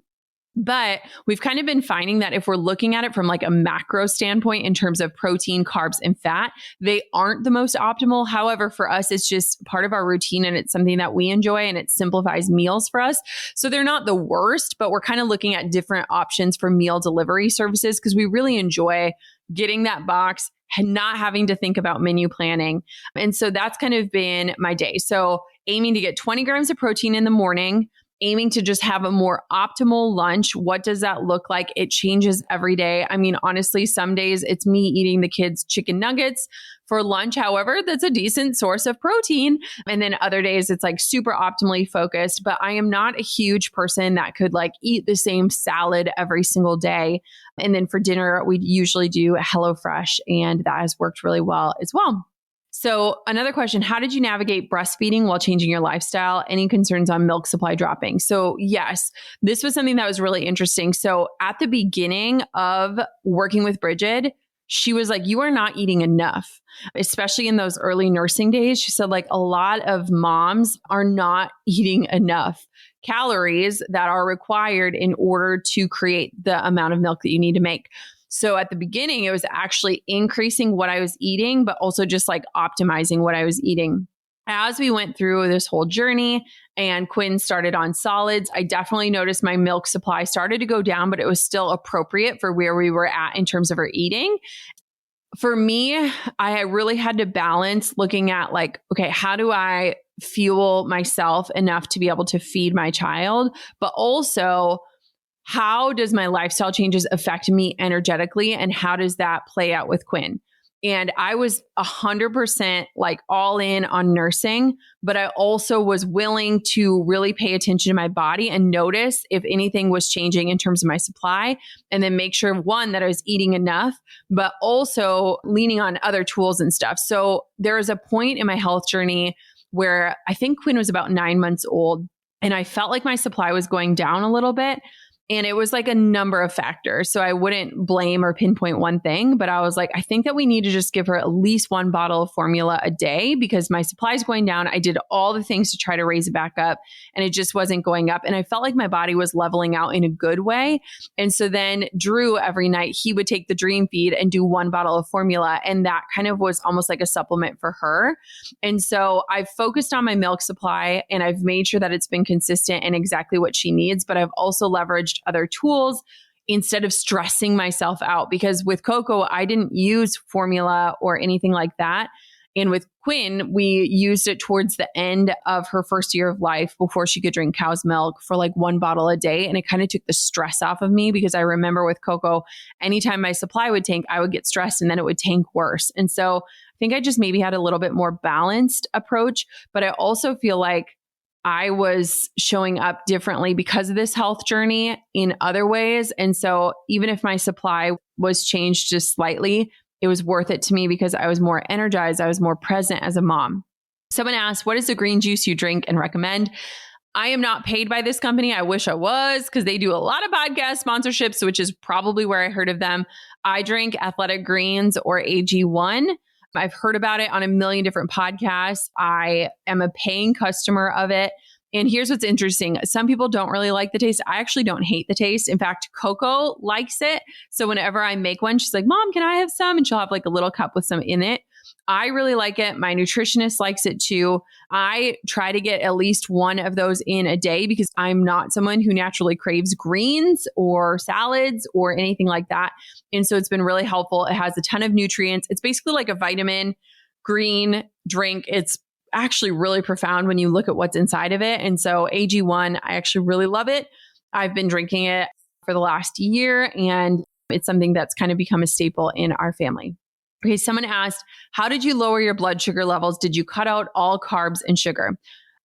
But we've kind of been finding that if we're looking at it from like a macro standpoint in terms of protein, carbs, and fat, they aren't the most optimal. However, for us, it's just part of our routine and it's something that we enjoy and it simplifies meals for us. So they're not the worst, but we're kind of looking at different options for meal delivery services because we really enjoy getting that box and not having to think about menu planning. And so that's kind of been my day. So aiming to get 20 grams of protein in the morning, aiming to just have a more optimal lunch. What does that look like? It changes every day. I mean, honestly, some days it's me eating the kids' chicken nuggets for lunch. However, that's a decent source of protein. And then other days it's like super optimally focused, but I am not a huge person that could like eat the same salad every single day. And then for dinner, we usually do HelloFresh, and that has worked really well as well. So another question, how did you navigate breastfeeding while changing your lifestyle? Any concerns on milk supply dropping? So yes, this was something that was really interesting. So at the beginning of working with Bridget, she was like, you are not eating enough, especially in those early nursing days. She said like a lot of moms are not eating enough calories that are required in order to create the amount of milk that you need to make. So at the beginning, it was actually increasing what I was eating, but also just like optimizing what I was eating. As we went through this whole journey and Quinn started on solids, I definitely noticed my milk supply started to go down, but it was still appropriate for where we were at in terms of her eating. For me, I really had to balance looking at like, okay, how do I fuel myself enough to be able to feed my child, but also how does my lifestyle changes affect me energetically, and how does that play out with Quinn? And I was 100% like all in on nursing, but I also was willing to really pay attention to my body and notice if anything was changing in terms of my supply, and then make sure, one, that I was eating enough, but also leaning on other tools and stuff. So there was a point in my health journey where I think Quinn was about 9 months old. And I felt like my supply was going down a little bit. And it was like a number of factors. So I wouldn't blame or pinpoint one thing, but I was like, I think that we need to just give her at least one bottle of formula a day because my supply is going down. I did all the things to try to raise it back up and it just wasn't going up. And I felt like my body was leveling out in a good way. And so then Drew, every night, he would take the Dream Feed and do one bottle of formula. And that kind of was almost like a supplement for her. And so I've focused on my milk supply and I've made sure that it's been consistent and exactly what she needs. But I've also leveraged other tools instead of stressing myself out, because with Coco, I didn't use formula or anything like that. And with Quinn, we used it towards the end of her first year of life before she could drink cow's milk for like one bottle a day. And it kind of took the stress off of me because I remember with Coco, anytime my supply would tank, I would get stressed and then it would tank worse. And so I think I just maybe had a little bit more balanced approach, but I also feel like I was showing up differently because of this health journey in other ways. And so even if my supply was changed just slightly, it was worth it to me because I was more energized. I was more present as a mom. Someone asked, what is the green juice you drink and recommend? I am not paid by this company. I wish I was because they do a lot of podcast sponsorships, which is probably where I heard of them. I drink Athletic Greens or AG1. I've heard about it on a million different podcasts. I am a paying customer of it. And here's what's interesting. Some people don't really like the taste. I actually don't hate the taste. In fact, Coco likes it. So whenever I make one, she's like, Mom, can I have some? And she'll have like a little cup with some in it. I really like it. My nutritionist likes it too. I try to get at least one of those in a day because I'm not someone who naturally craves greens or salads or anything like that. And so it's been really helpful. It has a ton of nutrients. It's basically like a vitamin green drink. It's actually really profound when you look at what's inside of it. And so AG1, I actually really love it. I've been drinking it for the last year and it's something that's kind of become a staple in our family. Okay, someone asked, how did you lower your blood sugar levels? Did you cut out all carbs and sugar?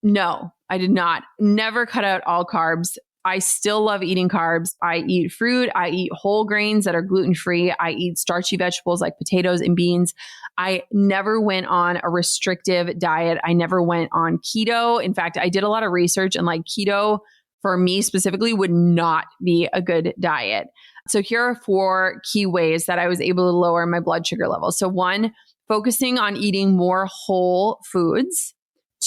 No, I did not. Never cut out all carbs. I still love eating carbs. I eat fruit. I eat whole grains that are gluten-free. I eat starchy vegetables like potatoes and beans. I never went on a restrictive diet. I never went on keto. In fact, I did a lot of research and like keto for me specifically would not be a good diet. So here are 4 key ways that I was able to lower my blood sugar levels. So 1, focusing on eating more whole foods.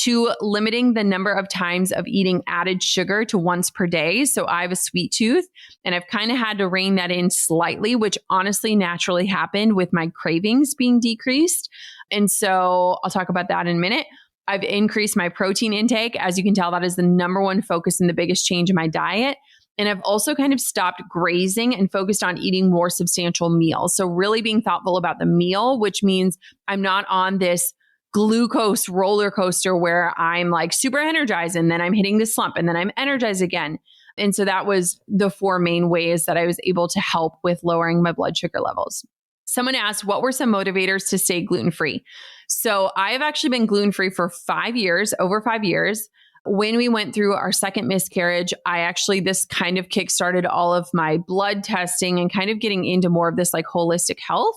2, limiting the number of times of eating added sugar to once per day. So I have a sweet tooth and I've kind of had to rein that in slightly, which honestly naturally happened with my cravings being decreased. And so I'll talk about that in a minute. I've increased my protein intake. As you can tell, that is the number one focus and the biggest change in my diet. And I've also kind of stopped grazing and focused on eating more substantial meals. So really being thoughtful about the meal, which means I'm not on this glucose roller coaster where I'm like super energized and then I'm hitting this slump and then I'm energized again. And so that was the 4 main ways that I was able to help with lowering my blood sugar levels. Someone asked, what were some motivators to stay gluten-free? So I have actually been gluten-free for 5 years, over 5 years. When we went through our second miscarriage, this kind of kickstarted all of my blood testing and kind of getting into more of this like holistic health.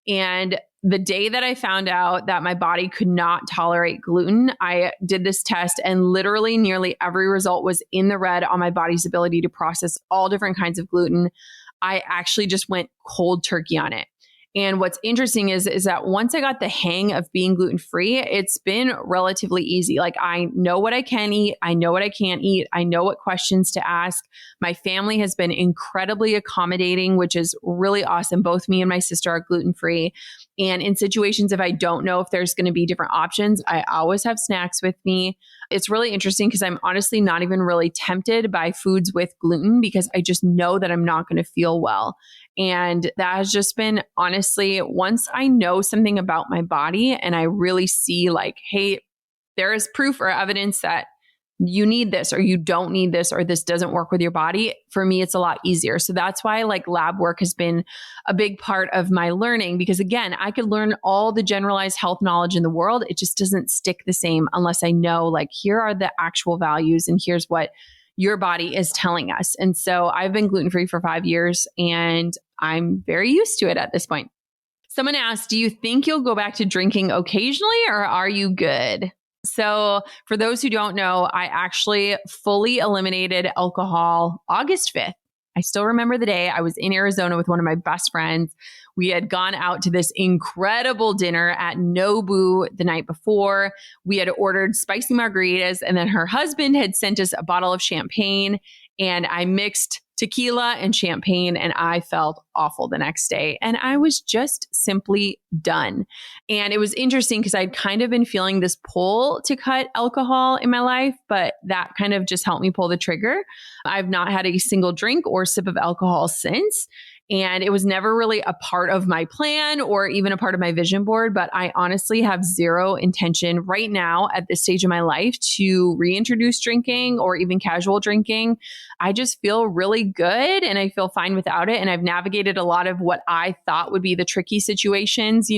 And the day that I found out that my body could not tolerate gluten, I did this test and literally nearly every result was in the red on my body's ability to process all different kinds of gluten. I actually just went cold turkey on it. And what's interesting is that once I got the hang of being gluten-free, it's been relatively easy. Like I know what I can eat. I know what I can't eat. I know what questions to ask. My family has been incredibly accommodating, which is really awesome. Both me and my sister are gluten-free. And in situations, if I don't know if there's going to be different options, I always have snacks with me. It's really interesting because I'm honestly not even really tempted by foods with gluten because I just know that I'm not going to feel well. And that has just been honestly, once I know something about my body and I really see like, hey, there is proof or evidence that you need this or you don't need this or this doesn't work with your body. For me, it's a lot easier. So that's why like lab work has been a big part of my learning because again, I could learn all the generalized health knowledge in the world. It just doesn't stick the same unless I know like here are the actual values and here's what your body is telling us. And so I've been gluten-free for 5 years and I'm very used to it at this point. Someone asked, do you think you'll go back to drinking occasionally or are you good? So for those who don't know, I actually fully eliminated alcohol August 5th. I still remember the day. I was in Arizona with one of my best friends. We had gone out to this incredible dinner at Nobu the night before. We had ordered spicy margaritas, and then her husband had sent us a bottle of champagne, and I mixed tequila and champagne, and I felt awful the next day. And I was just simply done. And it was interesting because I'd kind of been feeling this pull to cut alcohol in my life, but that kind of just helped me pull the trigger. I've not had a single drink or sip of alcohol since. And it was never really a part of my plan or even a part of my vision board. But I honestly have zero intention right now at this stage of my life to reintroduce drinking or even casual drinking. I just feel really good and I feel fine without it. And I've navigated a lot of what I thought would be the tricky situations,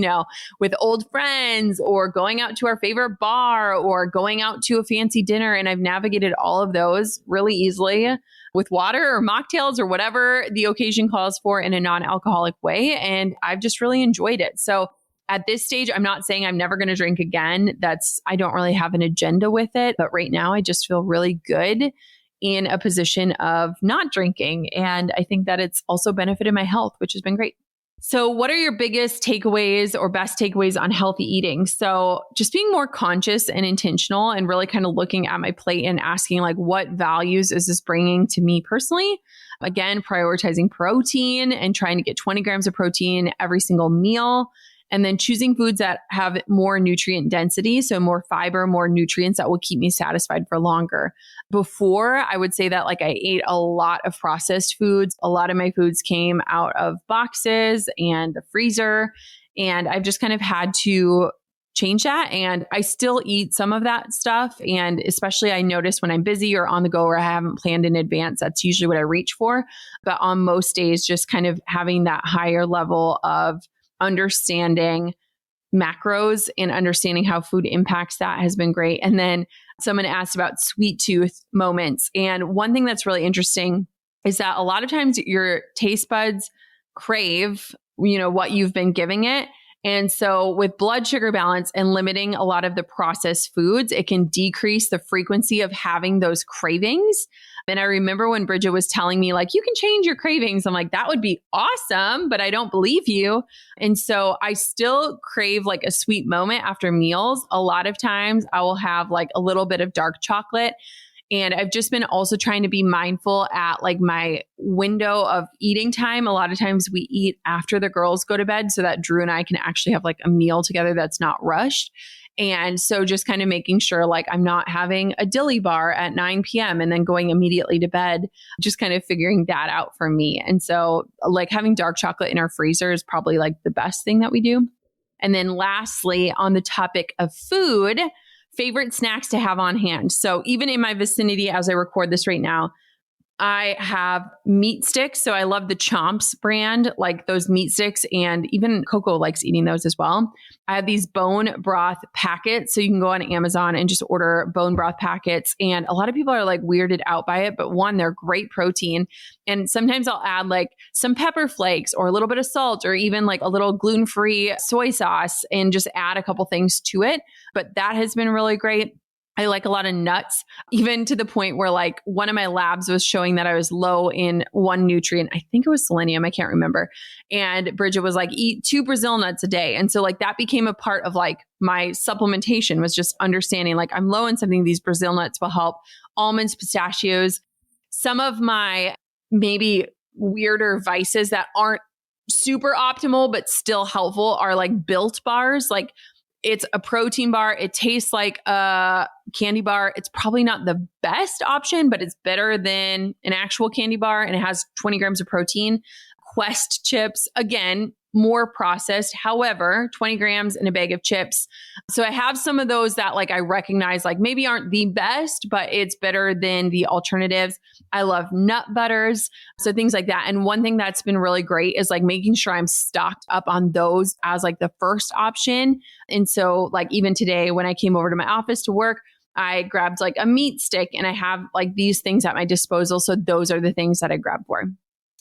with old friends or going out to our favorite bar or going out to a fancy dinner. And I've navigated all of those really easily with water or mocktails or whatever the occasion calls for in a non-alcoholic way. And I've just really enjoyed it. So at this stage, I'm not saying I'm never going to drink again. I don't really have an agenda with it. But right now, I just feel really good in a position of not drinking. And I think that it's also benefited my health, which has been great. So what are your biggest takeaways or best takeaways on healthy eating? So just being more conscious and intentional and really kind of looking at my plate and asking what values is this bringing to me personally? Again, prioritizing protein and trying to get 20 grams of protein every single meal. And then choosing foods that have more nutrient density, so more fiber, more nutrients that will keep me satisfied for longer. Before, I would say that I ate a lot of processed foods. A lot of my foods came out of boxes and the freezer. And I've just kind of had to change that. And I still eat some of that stuff. And especially I notice when I'm busy or on the go or I haven't planned in advance, that's usually what I reach for. But on most days, just kind of having that higher level of understanding macros and understanding how food impacts that has been great. And then someone asked about sweet tooth moments. And one thing that's really interesting is that a lot of times your taste buds crave, what you've been giving it. And so with blood sugar balance and limiting a lot of the processed foods, it can decrease the frequency of having those cravings. And I remember when Bridget was telling me you can change your cravings. I'm like, that would be awesome, but I don't believe you. And so I still crave a sweet moment after meals. A lot of times I will have a little bit of dark chocolate. And I've just been also trying to be mindful at my window of eating time. A lot of times we eat after the girls go to bed so that Drew and I can actually have a meal together that's not rushed. And so just kind of making sure I'm not having a dilly bar at 9 p.m. and then going immediately to bed, just kind of figuring that out for me. And so having dark chocolate in our freezer is probably the best thing that we do. And then lastly, on the topic of food, favorite snacks to have on hand. So even in my vicinity, as I record this right now, I have meat sticks. So I love the Chomps brand, those meat sticks, and even Coco likes eating those as well. I have these bone broth packets. So you can go on Amazon and just order bone broth packets. And a lot of people are weirded out by it, but one, they're great protein. And sometimes I'll add some pepper flakes or a little bit of salt or even a little gluten-free soy sauce and just add a couple things to it. But that has been really great. I like a lot of nuts, even to the point where one of my labs was showing that I was low in one nutrient. I think it was selenium. I can't remember. And Bridget was eat 2 Brazil nuts a day. And so that became a part of my supplementation, was just understanding I'm low in something. These Brazil nuts will help. Almonds, pistachios. Some of my maybe weirder vices that aren't super optimal, but still helpful are Built bars. It's a protein bar. It tastes like a candy bar. It's probably not the best option, but it's better than an actual candy bar. And it has 20 grams of protein. Quest chips, again, more processed. However, 20 grams in a bag of chips. So I have some of those that I recognize maybe aren't the best, but it's better than the alternatives. I love nut butters. So things like that. And one thing that's been really great is making sure I'm stocked up on those as the first option. And so even today when I came over to my office to work, I grabbed a meat stick and I have these things at my disposal. So those are the things that I grabbed for.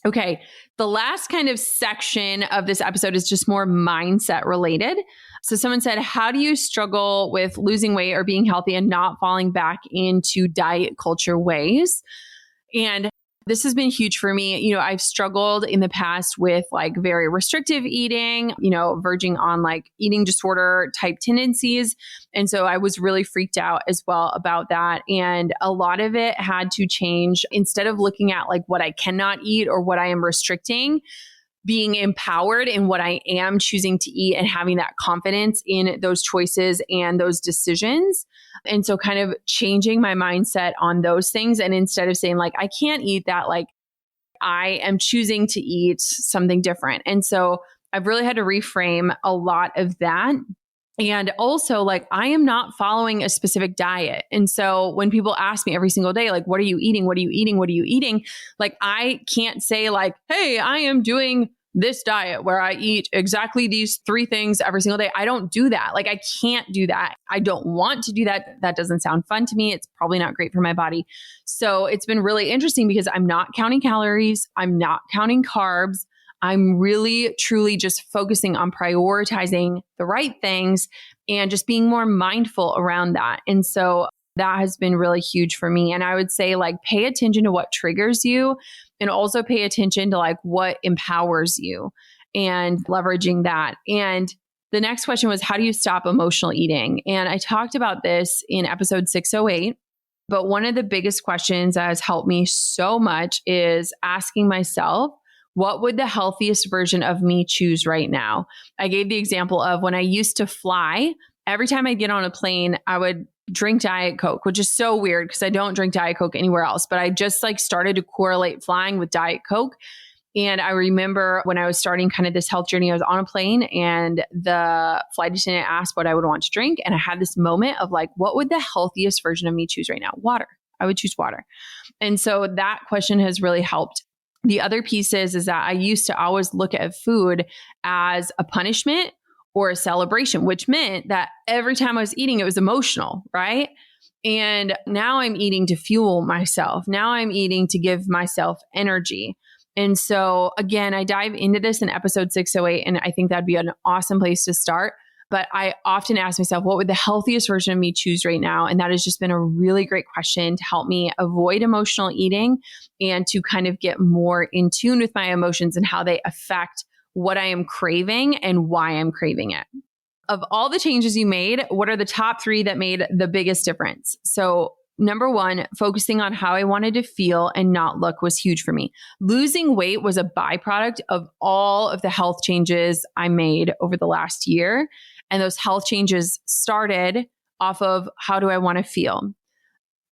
Okay. The last kind of section of this episode is just more mindset related. So someone said, how do you struggle with losing weight or being healthy and not falling back into diet culture ways? And this has been huge for me. I've struggled in the past with like very restrictive eating, verging on like eating disorder type tendencies. And so I was really freaked out as well about that. And a lot of it had to change. Instead of looking at like what I cannot eat or what I am restricting, being empowered in what I am choosing to eat and having that confidence in those choices and those decisions. And so kind of changing my mindset on those things. And instead of saying like, I can't eat that, like I am choosing to eat something different. And so I've really had to reframe a lot of that. And also like, I am not following a specific diet. And so when people ask me every single day, like, what are you eating? What are you eating? What are you eating? Like, I can't say like, hey, I am doing this diet where I eat exactly these 3 things every single day. I don't do that. Like, I can't do that. I don't want to do that. That doesn't sound fun to me. It's probably not great for my body. So it's been really interesting because I'm not counting calories. I'm not counting carbs. I'm really, truly just focusing on prioritizing the right things and just being more mindful around that. And so that has been really huge for me. And I would say like, pay attention to what triggers you and also pay attention to like what empowers you and leveraging that. And the next question was, how do you stop emotional eating? And I talked about this in episode 608. But one of the biggest questions that has helped me so much is asking myself, what would the healthiest version of me choose right now? I gave the example of when I used to fly, every time I get on a plane, I would drink Diet Coke, which is so weird because I don't drink Diet Coke anywhere else, but I just like started to correlate flying with Diet Coke. And I remember when I was starting kind of this health journey, I was on a plane and the flight attendant asked what I would want to drink. And I had this moment of like, what would the healthiest version of me choose right now? Water. I would choose water. And so that question has really helped. The other piece is that I used to always look at food as a punishment or a celebration, which meant that every time I was eating, it was emotional, right? And now I'm eating to fuel myself. Now I'm eating to give myself energy. And so again, I dive into this in episode 608, and I think that'd be an awesome place to start. But I often ask myself, what would the healthiest version of me choose right now? And that has just been a really great question to help me avoid emotional eating and to kind of get more in tune with my emotions and how they affect what I am craving and why I'm craving it. Of all the changes you made, what are the top 3 that made the biggest difference? So number 1, focusing on how I wanted to feel and not look was huge for me. Losing weight was a byproduct of all of the health changes I made over the last year. And those health changes started off of how do I want to feel?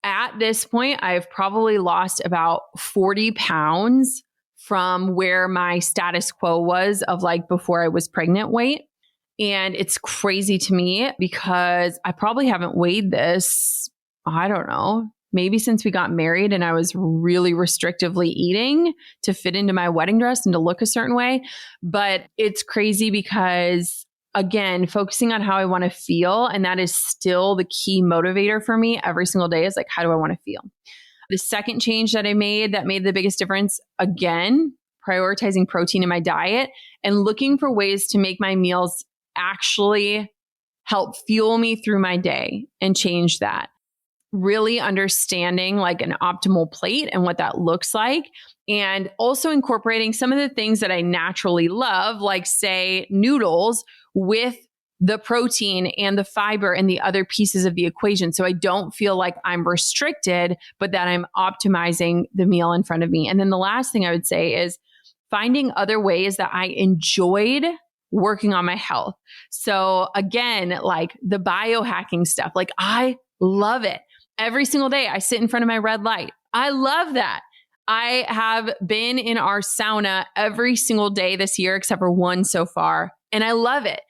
At this point, I've probably lost about 40 pounds from where my status quo was of like before I was pregnant weight. And it's crazy to me because I probably haven't weighed this, I don't know, maybe since we got married and I was really restrictively eating to fit into my wedding dress and to look a certain way. But it's crazy because again, focusing on how I want to feel. And that is still the key motivator for me every single day is like, how do I want to feel? The second change that I made that made the biggest difference, again, prioritizing protein in my diet and looking for ways to make my meals actually help fuel me through my day and change that. Really understanding like an optimal plate and what that looks like. And also incorporating some of the things that I naturally love, like say noodles with the protein and the fiber and the other pieces of the equation. So I don't feel like I'm restricted, but that I'm optimizing the meal in front of me. And then the last thing I would say is finding other ways that I enjoyed working on my health. So again, like the biohacking stuff, like I love it. Every single day I sit in front of my red light. I love that. I have been in our sauna every single day this year, except for one so far. And I love it.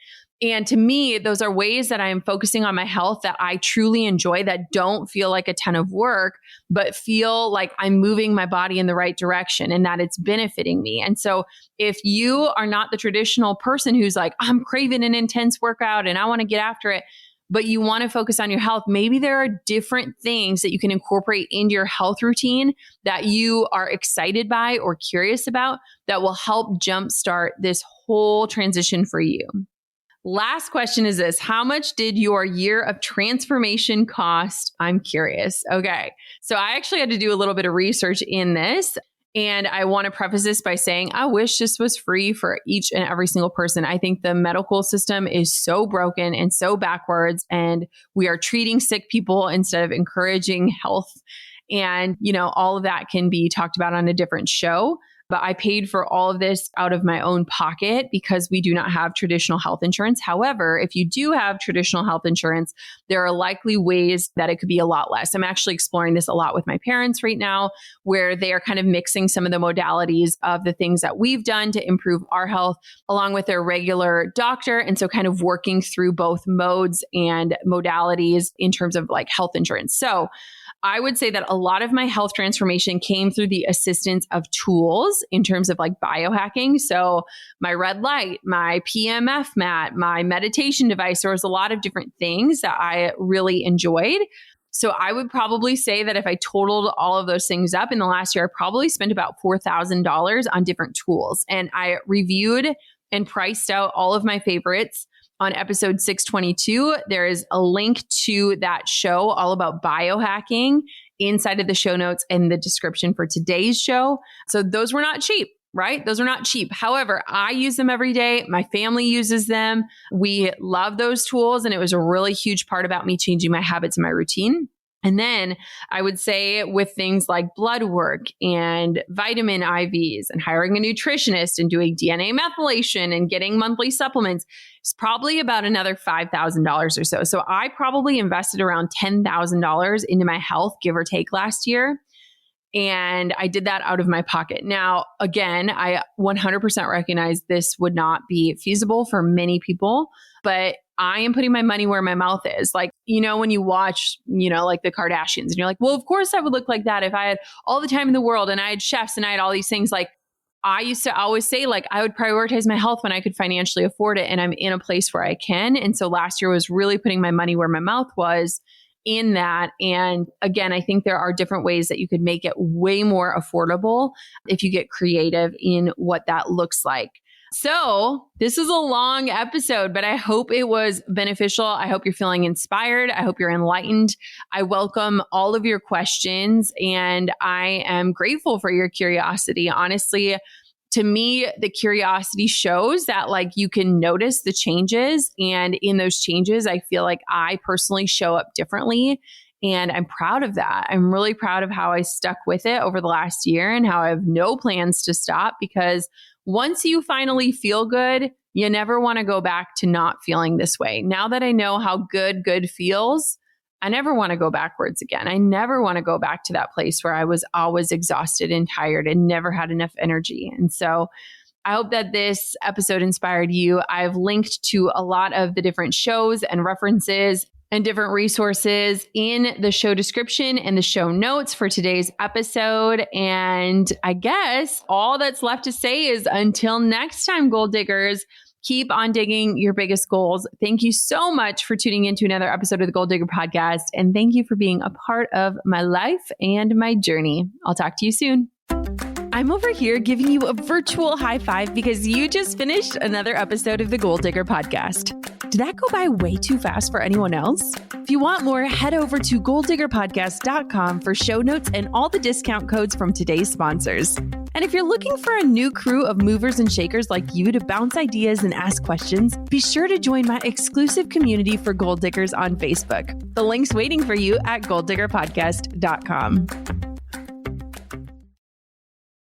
And to me, those are ways that I am focusing on my health that I truly enjoy, that don't feel like a ton of work, but feel like I'm moving my body in the right direction and that it's benefiting me. And so if you are not the traditional person who's like, I'm craving an intense workout and I want to get after it, but you want to focus on your health, maybe there are different things that you can incorporate into your health routine that you are excited by or curious about that will help jumpstart this whole transition for you. Last question is this: how much did your year of transformation cost? I'm curious. Okay. So I actually had to do a little bit of research in this. And I want to preface this by saying, I wish this was free for each and every single person. I think the medical system is so broken and so backwards, and we are treating sick people instead of encouraging health. And, all of that can be talked about on a different show. But I paid for all of this out of my own pocket because we do not have traditional health insurance. However, if you do have traditional health insurance, there are likely ways that it could be a lot less. I'm actually exploring this a lot with my parents right now, where they are kind of mixing some of the modalities of the things that we've done to improve our health along with their regular doctor. And so kind of working through both modes and modalities in terms of like health insurance. So I would say that a lot of my health transformation came through the assistance of tools in terms of like biohacking. So my red light, my PMF mat, my meditation device, there was a lot of different things that I really enjoyed. So I would probably say that if I totaled all of those things up in the last year, I probably spent about $4,000 on different tools. And I reviewed and priced out all of my favorites on episode 622. There is a link to that show all about biohacking inside of the show notes and the description for today's show. So those were not cheap, right? Those are not cheap. However, I use them every day. My family uses them. We love those tools. And it was a really huge part about me changing my habits and my routine. And then I would say with things like blood work and vitamin IVs and hiring a nutritionist and doing DNA methylation and getting monthly supplements, it's probably about another $5,000 or so. So I probably invested around $10,000 into my health, give or take, last year. And I did that out of my pocket. Now, again, I 100% recognize this would not be feasible for many people, but I am putting my money where my mouth is. Like, when you watch, like the Kardashians and you're like, well, of course I would look like that if I had all the time in the world and I had chefs and I had all these things. Like, I used to always say, like, I would prioritize my health when I could financially afford it. And I'm in a place where I can. And so last year was really putting my money where my mouth was in that. And again, I think there are different ways that you could make it way more affordable if you get creative in what that looks like. So this is a long episode, but I hope it was beneficial. I hope you're feeling inspired. I hope you're enlightened. I welcome all of your questions and I am grateful for your curiosity. Honestly, to me, the curiosity shows that like you can notice the changes, and in those changes, I feel like I personally show up differently. And I'm proud of that. I'm really proud of how I stuck with it over the last year and how I have no plans to stop, because once you finally feel good, you never want to go back to not feeling this way. Now that I know how good feels, I never want to go backwards again. I never want to go back to that place where I was always exhausted and tired and never had enough energy. And so I hope that this episode inspired you. I've linked to a lot of the different shows and references and different resources in the show description and the show notes for today's episode. And I guess all that's left to say is until next time, goal diggers, keep on digging your biggest goals. Thank you so much for tuning into another episode of the Goal Digger Podcast. And thank you for being a part of my life and my journey. I'll talk to you soon. I'm over here giving you a virtual high five because you just finished another episode of the Goal Digger Podcast. Did that go by way too fast for anyone else? If you want more, head over to goaldiggerpodcast.com for show notes and all the discount codes from today's sponsors. And if you're looking for a new crew of movers and shakers like you to bounce ideas and ask questions, be sure to join my exclusive community for goal diggers on Facebook. The link's waiting for you at goaldiggerpodcast.com.